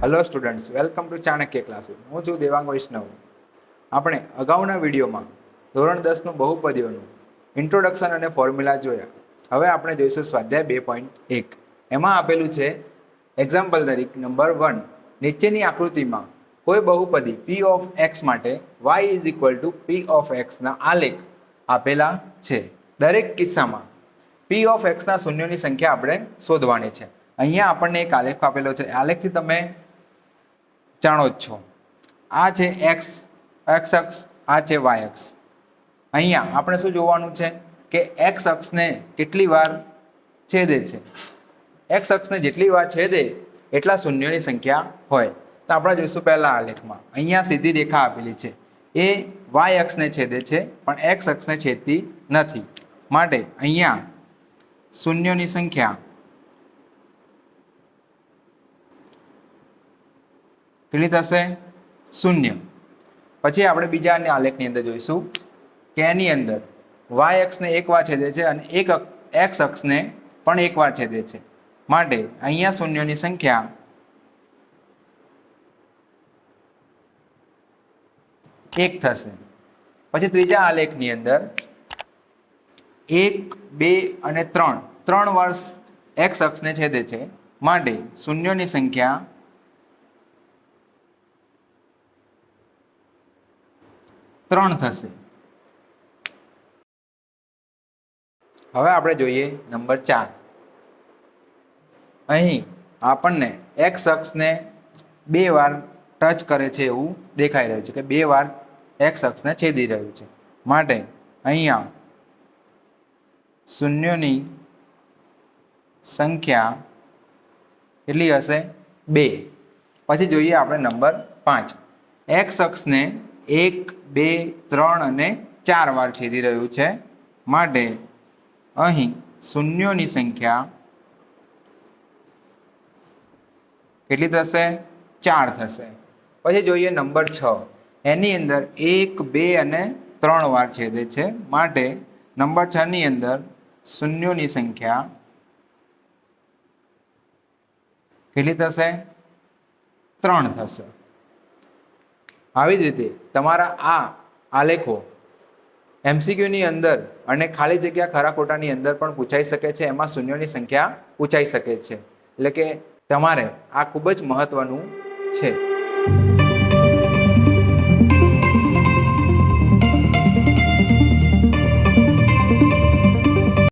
Hello students, welcome to Chanakya classes. હું છું દેવાંગ વૈષ્ણવ. આપણે અગાઉના વિડીયોમાં ધોરણ 10નું બહુપદીઓનું ઇન્ટ્રોડક્શન અને ફોર્મ્યુલા જોયા. હવે આપણે જોઈશું સ્વાધ્યાય 2.1. એમાં આપેલું છે એક્ઝામ્પલ તરીકે નંબર 1. નીચેની આકૃતિમાં કોઈ બહુપદી p ઓફ x માટે y is equal to p of x ના આલેખ આપેલા છે. દરેક કિસ્સામાં p ઓફ x ના શૂન્યોની સંખ્યા આપણે શોધવાની છે. અહીંયા આપણને એક આલેખ આપેલો છે. આલેખથી તમે જાણો જ છો, આ છે x અક્ષ, આ છે y અક્ષ. અહીંયા આપણે શું જોવાનું છે કે x અક્ષને કેટલી વાર છેદે છે. x અક્ષને જેટલી વાર છેદે એટલા શૂન્યોની સંખ્યા હોય. તો આપણે જોઈશું પહેલા આલેખમાં. અહીંયા સીધી રેખા આપેલી છે, એ y અક્ષને છેદે છે પણ x અક્ષને છેદતી નથી. માટે અહીંયા શૂન્યોની સંખ્યા કેટલી થશે? શૂન્ય. પછી આપણે બીજા આલેખની અંદર જોઈશું કે એની અંદર y અક્ષને એક વાર છેદે છે અને x અક્ષને પણ એક વાર છેદે છે. માટે અહીંયા શૂન્યોની સંખ્યા એક થશે. પછી ત્રીજા આલેખની અંદર 1, 2 અને 3 વાર x અક્ષને છેદે છે. માટે શૂન્યોની સંખ્યા 3 થશે. હવે આપણે જોઈએ નંબર 4. અહીં આપણને x અક્ષને 2 વાર ટચ કરે છે એવું દેખાઈ રહ્યું છે, કે 2 વાર x અક્ષને છેદી રહ્યું છે. માટે અહીંયા શૂન્યોની સંખ્યા કેટલી હશે? 2. પછી જોઈએ આપણે નંબર 5. x અક્ષને 1, 2, 3 અને 4 વાર છેદી રહ્યું છે. માટે અહીં શૂન્યોની સંખ્યા કેટલી થશે? 4 થશે. પછી જોઈએ નંબર 6. એની અંદર 1, 2 અને 3 વાર છેદે છે. માટે નંબર 6 ની અંદર શૂન્યોની સંખ્યા કેટલી થશે? 3 થશે. આવી જ રીતે તમારા આ આલેખો MCQની અંદર અને ખાલી જગ્યા ખરા ખોટાની અંદર પણ પૂછાઈ શકે છે. એમાં શૂન્યોની સંખ્યા પૂછાઈ શકે છે. એટલે કે તમારે આ ખૂબ જ મહત્વનું છે.